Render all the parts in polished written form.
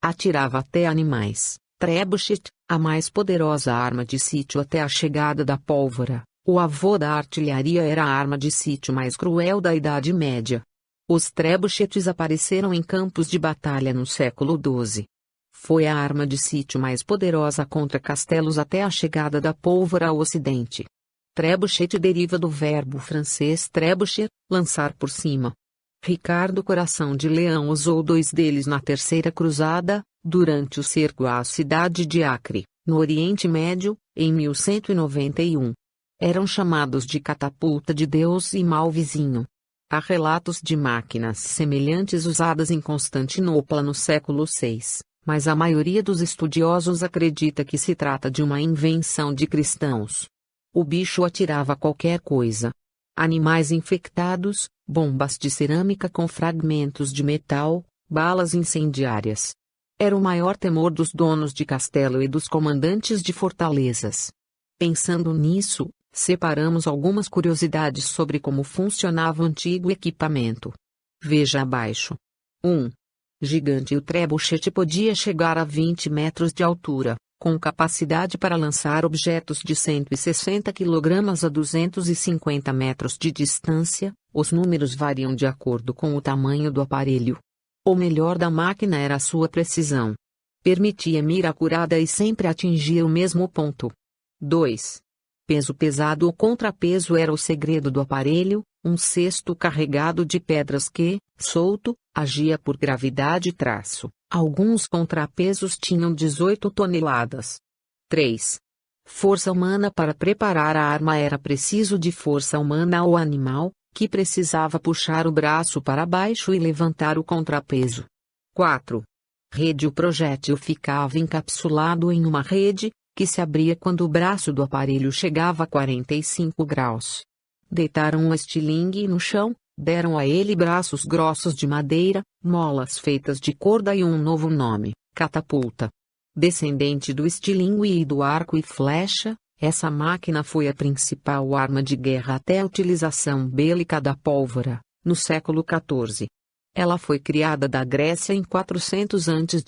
Atirava até animais. Trebuchet, a mais poderosa arma de sítio até a chegada da pólvora. O avô da artilharia era a arma de sítio mais cruel da Idade Média. Os trebuchets apareceram em campos de batalha no século XII. Foi a arma de sítio mais poderosa contra castelos até a chegada da pólvora ao Ocidente. Trebuchet deriva do verbo francês trebucher, lançar por cima. Ricardo Coração de Leão usou 2 deles na Terceira Cruzada, durante o cerco à cidade de Acre, no Oriente Médio, em 1191. Eram chamados de catapulta de Deus e mal vizinho. Há relatos de máquinas semelhantes usadas em Constantinopla no século VI, mas a maioria dos estudiosos acredita que se trata de uma invenção de cristãos. O bicho atirava qualquer coisa. Animais infectados, bombas de cerâmica com fragmentos de metal, balas incendiárias. Era o maior temor dos donos de castelo e dos comandantes de fortalezas. Pensando nisso, separamos algumas curiosidades sobre como funcionava o antigo equipamento. Veja abaixo. 1. Gigante. O trebuchet podia chegar a 20 metros de altura, com capacidade para lançar objetos de 160 kg a 250 metros de distância. Os números variam de acordo com o tamanho do aparelho. O melhor da máquina era a sua precisão. Permitia mira acurada e sempre atingir o mesmo ponto. 2. Peso pesado. O contrapeso era o segredo do aparelho, um cesto carregado de pedras que, solto, agia por gravidade. Alguns contrapesos tinham 18 toneladas. 3. Força humana. Para preparar a arma era preciso de força humana ou animal, que precisava puxar o braço para baixo e levantar o contrapeso. 4. Rede. O projétil ficava encapsulado em uma rede, que se abria quando o braço do aparelho chegava a 45 graus. Deitaram um estilingue no chão, deram a ele braços grossos de madeira, molas feitas de corda e um novo nome, catapulta. Descendente do estilingue e do arco e flecha, essa máquina foi a principal arma de guerra até a utilização bélica da pólvora, no século XIV. Ela foi criada da Grécia em 400 a.C.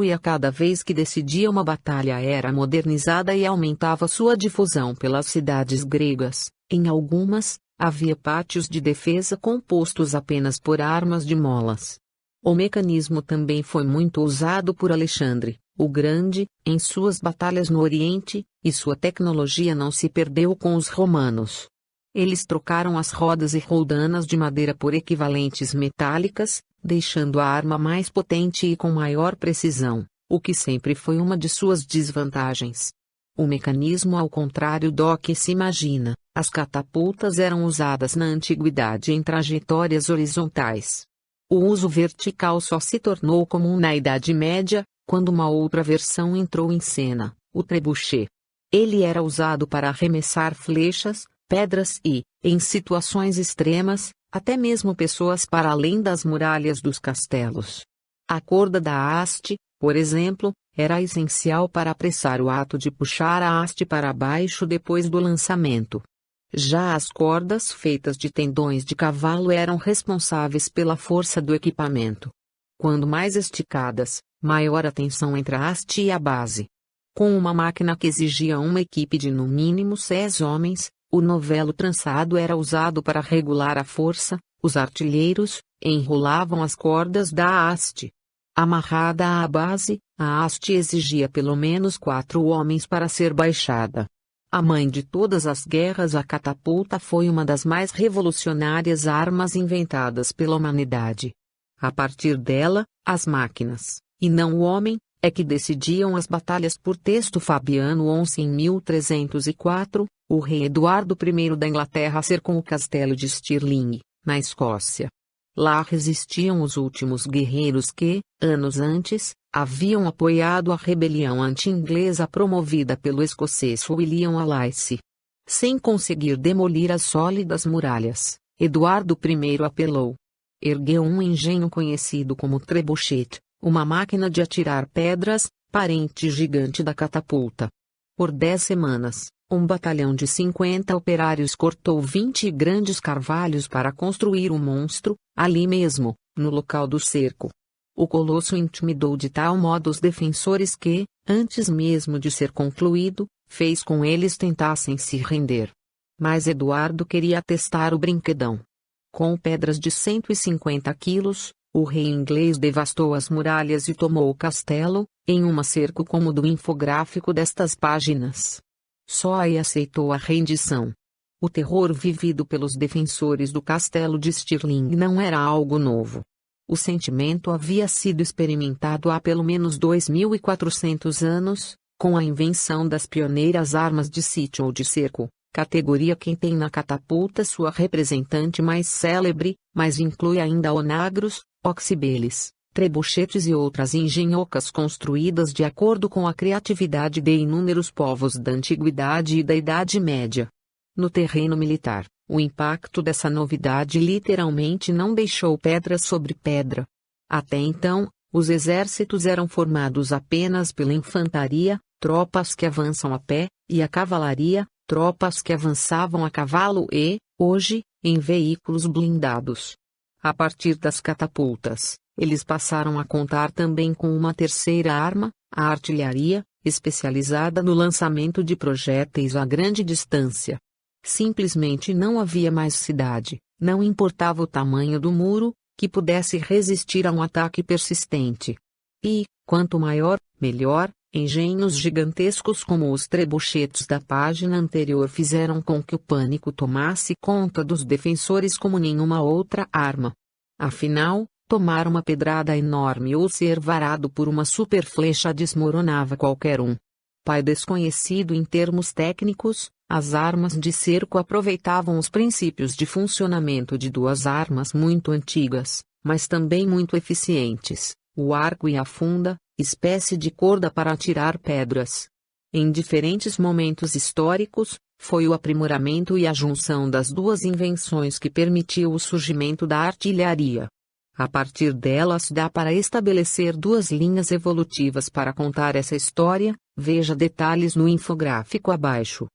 e a cada vez que decidia uma batalha era modernizada e aumentava sua difusão pelas cidades gregas. Em algumas, havia pátios de defesa compostos apenas por armas de molas. O mecanismo também foi muito usado por Alexandre, o Grande, em suas batalhas no Oriente, e sua tecnologia não se perdeu com os romanos. Eles trocaram as rodas e roldanas de madeira por equivalentes metálicas, deixando a arma mais potente e com maior precisão, o que sempre foi uma de suas desvantagens. O mecanismo, ao contrário do que se imagina, as catapultas eram usadas na antiguidade em trajetórias horizontais. O uso vertical só se tornou comum na Idade Média, quando uma outra versão entrou em cena, o trebuchet. Ele era usado para arremessar flechas, pedras e, em situações extremas, até mesmo pessoas para além das muralhas dos castelos. A corda da haste, por exemplo, era essencial para apressar o ato de puxar a haste para baixo depois do lançamento. Já as cordas feitas de tendões de cavalo eram responsáveis pela força do equipamento. Quando mais esticadas, maior a tensão entre a haste e a base. Com uma máquina que exigia uma equipe de no mínimo 6 homens, o novelo trançado era usado para regular a força. Os artilheiros enrolavam as cordas da haste. Amarrada à base, a haste exigia pelo menos 4 homens para ser baixada. A mãe de todas as guerras, a catapulta foi uma das mais revolucionárias armas inventadas pela humanidade. A partir dela, as máquinas, e não o homem, é que decidiam as batalhas. Por texto Fabiano Onça em 1304, o rei Eduardo I da Inglaterra cercou o castelo de Stirling, na Escócia. Lá resistiam os últimos guerreiros que, anos antes, haviam apoiado a rebelião anti-inglesa promovida pelo escocês William Wallace. Sem conseguir demolir as sólidas muralhas, Eduardo I apelou. Ergueu um engenho conhecido como trebuchet, uma máquina de atirar pedras, parente gigante da catapulta. Por 10 semanas, um batalhão de 50 operários cortou 20 grandes carvalhos para construir o monstro, ali mesmo, no local do cerco. O colosso intimidou de tal modo os defensores que, antes mesmo de ser concluído, fez com eles tentassem se render. Mas Eduardo queria testar o brinquedão. Com pedras de 150 quilos, o rei inglês devastou as muralhas e tomou o castelo, em um cerco como o do infográfico destas páginas. Só aí aceitou a rendição. O terror vivido pelos defensores do castelo de Stirling não era algo novo. O sentimento havia sido experimentado há pelo menos 2.400 anos, com a invenção das pioneiras armas de sítio ou de cerco, categoria que tem na catapulta sua representante mais célebre, mas inclui ainda onagros, oxibeles, trebuchetes e outras engenhocas construídas de acordo com a criatividade de inúmeros povos da Antiguidade e da Idade Média. No terreno militar, o impacto dessa novidade literalmente não deixou pedra sobre pedra. Até então, os exércitos eram formados apenas pela infantaria, tropas que avançam a pé, e a cavalaria, tropas que avançavam a cavalo e, hoje, em veículos blindados. A partir das catapultas, eles passaram a contar também com uma terceira arma, a artilharia, especializada no lançamento de projéteis a grande distância. Simplesmente não havia mais cidade, não importava o tamanho do muro, que pudesse resistir a um ataque persistente. E, quanto maior, melhor, engenhos gigantescos como os trebuchetes da página anterior fizeram com que o pânico tomasse conta dos defensores como nenhuma outra arma. Afinal, tomar uma pedrada enorme ou ser varado por uma superflecha desmoronava qualquer um. Pai desconhecido em termos técnicos, as armas de cerco aproveitavam os princípios de funcionamento de duas armas muito antigas, mas também muito eficientes, o arco e a funda, espécie de corda para atirar pedras. Em diferentes momentos históricos, foi o aprimoramento e a junção das duas invenções que permitiu o surgimento da artilharia. A partir delas dá para estabelecer duas linhas evolutivas para contar essa história, veja detalhes no infográfico abaixo.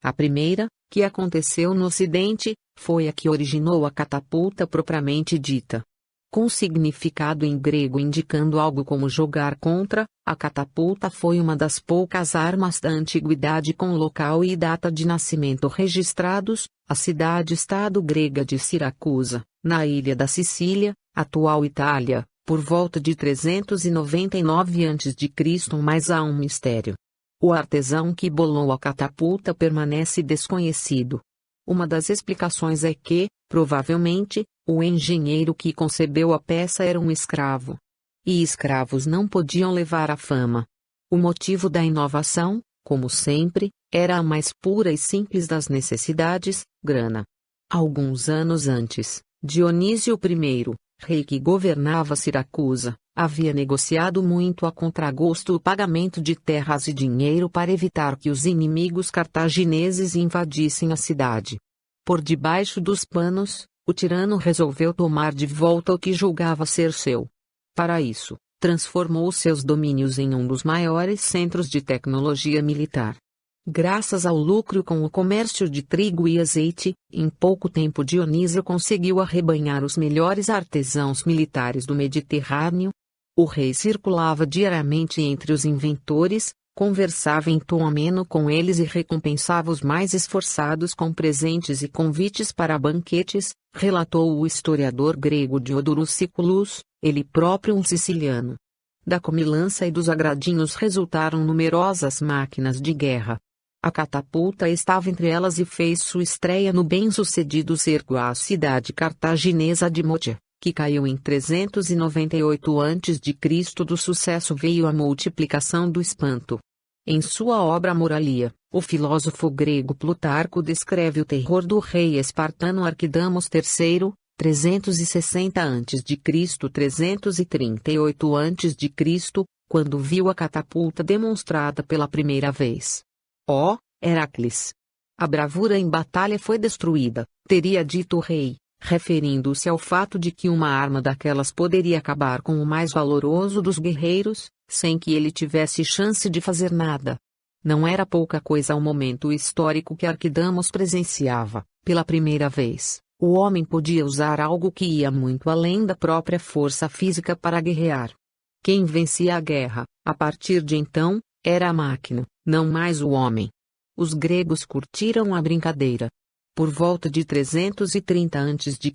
A primeira, que aconteceu no Ocidente, foi a que originou a catapulta propriamente dita. Com significado em grego indicando algo como jogar contra, a catapulta foi uma das poucas armas da antiguidade com local e data de nascimento registrados, a cidade-estado grega de Siracusa, na ilha da Sicília, atual Itália, por volta de 399 a.C., mas há um mistério. O artesão que bolou a catapulta permanece desconhecido. Uma das explicações é que, provavelmente, o engenheiro que concebeu a peça era um escravo. E escravos não podiam levar a fama. O motivo da inovação, como sempre, era a mais pura e simples das necessidades, grana. Alguns anos antes, Dionísio I, rei que governava Siracusa, havia negociado muito a contragosto o pagamento de terras e dinheiro para evitar que os inimigos cartagineses invadissem a cidade. Por debaixo dos panos, o tirano resolveu tomar de volta o que julgava ser seu. Para isso, transformou seus domínios em um dos maiores centros de tecnologia militar. Graças ao lucro com o comércio de trigo e azeite, em pouco tempo Dionísio conseguiu arrebanhar os melhores artesãos militares do Mediterrâneo. O rei circulava diariamente entre os inventores, conversava em tom ameno com eles e recompensava os mais esforçados com presentes e convites para banquetes, relatou o historiador grego Diodorus Siculus, ele próprio um siciliano. Da comilança e dos agradinhos resultaram numerosas máquinas de guerra. A catapulta estava entre elas e fez sua estreia no bem-sucedido cerco à cidade cartaginesa de Motia, que caiu em 398 a.C. Do sucesso veio a multiplicação do espanto. Em sua obra Moralia, o filósofo grego Plutarco descreve o terror do rei espartano Arquidamos III, 360 a.C. 338 a.C., quando viu a catapulta demonstrada pela primeira vez. Ó, Heracles! A bravura em batalha foi destruída, teria dito o rei, referindo-se ao fato de que uma arma daquelas poderia acabar com o mais valoroso dos guerreiros, sem que ele tivesse chance de fazer nada. Não era pouca coisa ao momento histórico que Arquidamos presenciava, pela primeira vez, O homem podia usar algo que ia muito além da própria força física para guerrear. Quem vencia a guerra, a partir de então, era a máquina, não mais o homem. Os gregos curtiram a brincadeira. Por volta de 330 a.C.,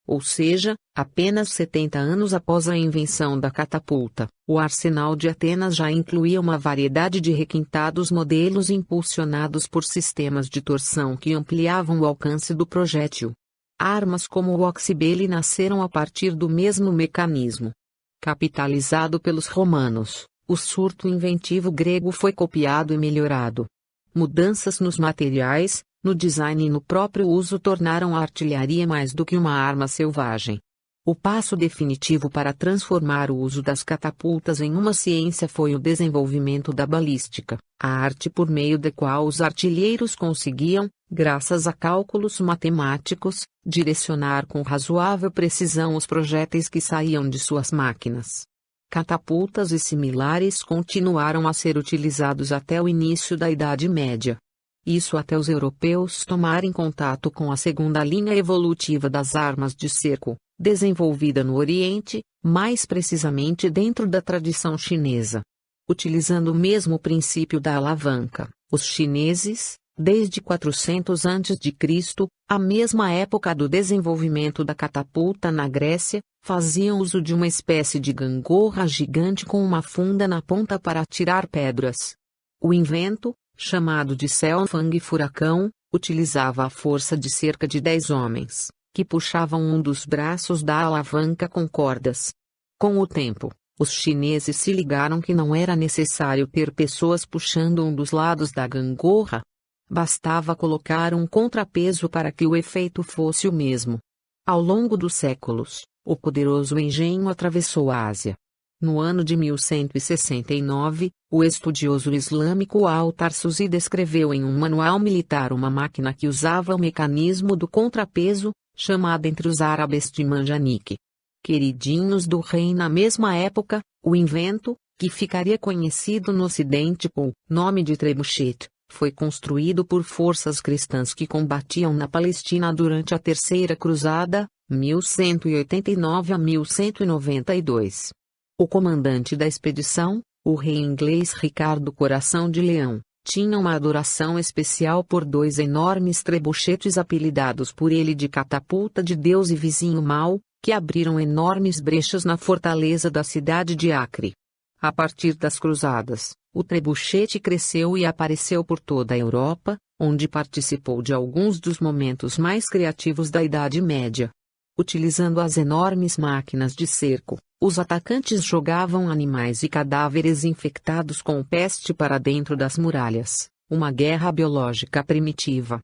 ou seja, apenas 70 anos após a invenção da catapulta, o arsenal de Atenas já incluía uma variedade de requintados modelos impulsionados por sistemas de torção que ampliavam o alcance do projétil. Armas como o oxibele nasceram a partir do mesmo mecanismo. Capitalizado pelos romanos, o surto inventivo grego foi copiado e melhorado. Mudanças nos materiais, no design e no próprio uso tornaram a artilharia mais do que uma arma selvagem. O passo definitivo para transformar o uso das catapultas em uma ciência foi o desenvolvimento da balística, a arte por meio da qual os artilheiros conseguiam, graças a cálculos matemáticos, direcionar com razoável precisão os projéteis que saíam de suas máquinas. Catapultas e similares continuaram a ser utilizados até o início da Idade Média. Isso até os europeus tomarem contato com a segunda linha evolutiva das armas de cerco, desenvolvida no Oriente, mais precisamente dentro da tradição chinesa. Utilizando o mesmo princípio da alavanca, os chineses, desde 400 a.C., a mesma época do desenvolvimento da catapulta na Grécia, faziam uso de uma espécie de gangorra gigante com uma funda na ponta para atirar pedras. O invento, chamado de Xiaofang furacão, utilizava a força de cerca de 10 homens, que puxavam um dos braços da alavanca com cordas. Com o tempo, os chineses se ligaram que não era necessário ter pessoas puxando um dos lados da gangorra. Bastava colocar um contrapeso para que o efeito fosse o mesmo. Ao longo dos séculos, o poderoso engenho atravessou a Ásia. No ano de 1169, o estudioso islâmico Al-Tarsuzi descreveu em um manual militar uma máquina que usava o mecanismo do contrapeso, chamada entre os árabes de manjanique. Queridinhos do rei na mesma época, o invento, que ficaria conhecido no ocidente com nome de trebuchet, foi construído por forças cristãs que combatiam na Palestina durante a Terceira Cruzada, 1189 a 1192. O comandante da expedição, o rei inglês Ricardo Coração de Leão, tinha uma adoração especial por 2 enormes trebuchetes apelidados por ele de catapulta de Deus e vizinho mau, que abriram enormes brechas na fortaleza da cidade de Acre. A partir das cruzadas, o trebuchete cresceu e apareceu por toda a Europa, onde participou de alguns dos momentos mais criativos da Idade Média. Utilizando as enormes máquinas de cerco, os atacantes jogavam animais e cadáveres infectados com peste para dentro das muralhas, uma guerra biológica primitiva.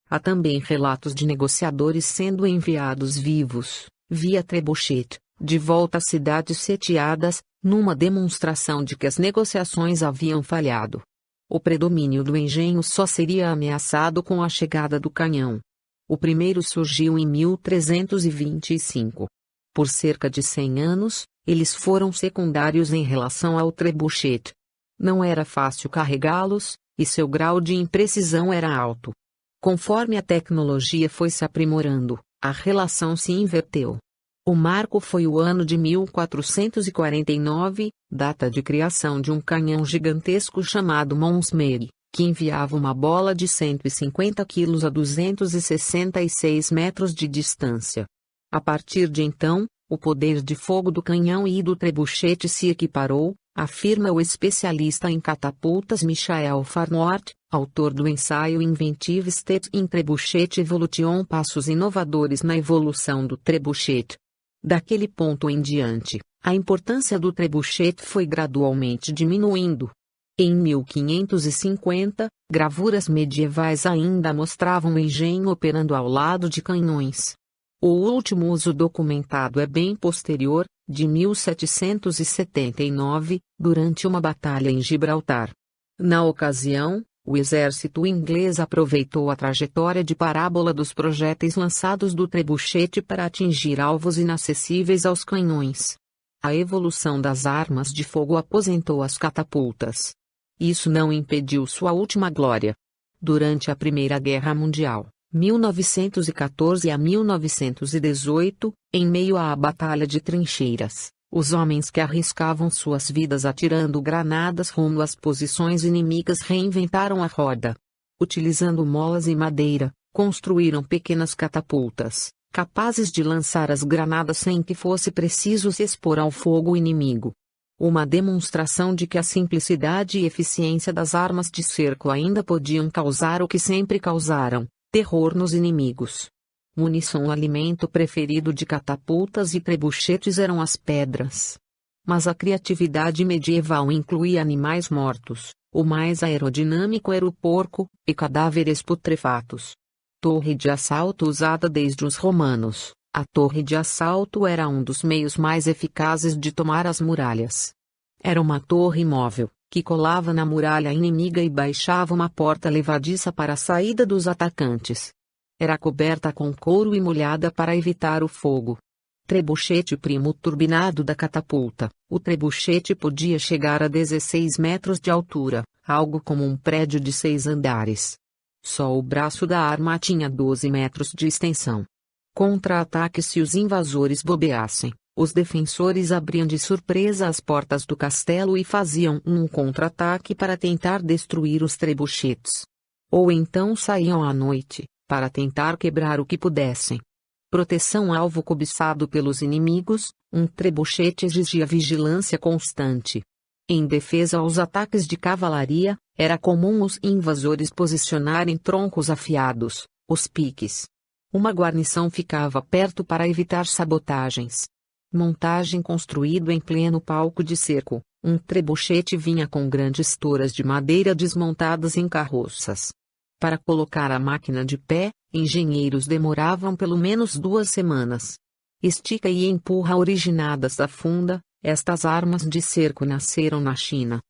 Há também relatos de negociadores sendo enviados vivos, via trebuchet, de volta às cidades sitiadas, numa demonstração de que as negociações haviam falhado. O predomínio do engenho só seria ameaçado com a chegada do canhão. O primeiro surgiu em 1325. Por cerca de 100 anos, eles foram secundários em relação ao trebuchet. Não era fácil carregá-los, e seu grau de imprecisão era alto. Conforme a tecnologia foi se aprimorando, a relação se inverteu. O marco foi o ano de 1449, data de criação de um canhão gigantesco chamado Monsmere, que enviava uma bola de 150 quilos a 266 metros de distância. A partir de então, o poder de fogo do canhão e do trebuchet se equiparou, afirma o especialista em catapultas Michael Farnworth, autor do ensaio Inventive Steps in Trebuchet Evolution, passos inovadores na evolução do trebuchet. Daquele ponto em diante, a importância do trebuchet foi gradualmente diminuindo. Em 1550, gravuras medievais ainda mostravam o engenho operando ao lado de canhões. O último uso documentado é bem posterior, de 1779, durante uma batalha em Gibraltar. Na ocasião, o exército inglês aproveitou a trajetória de parábola dos projéteis lançados do trebuchet para atingir alvos inacessíveis aos canhões. A evolução das armas de fogo aposentou as catapultas. Isso não impediu sua última glória. Durante a Primeira Guerra Mundial, 1914 a 1918, em meio à batalha de trincheiras, os homens que arriscavam suas vidas atirando granadas rumo às posições inimigas reinventaram a roda. Utilizando molas e madeira, construíram pequenas catapultas, capazes de lançar as granadas sem que fosse preciso se expor ao fogo inimigo. Uma demonstração de que a simplicidade e eficiência das armas de cerco ainda podiam causar o que sempre causaram: terror nos inimigos. Munição. O alimento preferido de catapultas e trebuchetes eram as pedras. Mas a criatividade medieval incluía animais mortos, o mais aerodinâmico era o porco, e cadáveres putrefatos. Torre de assalto usada desde os romanos. A torre de assalto era um dos meios mais eficazes de tomar as muralhas. Era uma torre móvel, que colava na muralha inimiga e baixava uma porta levadiça para a saída dos atacantes. Era coberta com couro e molhada para evitar o fogo. Trebuchete. Primo turbinado da catapulta. O trebuchete podia chegar a 16 metros de altura, algo como um prédio de 6 andares. Só o braço da arma tinha 12 metros de extensão. Contra-ataque. Se os invasores bobeassem, os defensores abriam de surpresa as portas do castelo e faziam um contra-ataque para tentar destruir os trebuchetes. Ou então saíam à noite, para tentar quebrar o que pudessem. Proteção. Alvo cobiçado pelos inimigos, um trebuchete exigia vigilância constante. Em defesa aos ataques de cavalaria, era comum os invasores posicionarem troncos afiados, os piques. Uma guarnição ficava perto para evitar sabotagens. Montagem. Construído em pleno palco de cerco, um trebuchete vinha com grandes toras de madeira desmontadas em carroças. Para colocar a máquina de pé, engenheiros demoravam pelo menos 2 semanas. Estica e empurra. Originadas da funda, estas armas de cerco nasceram na China,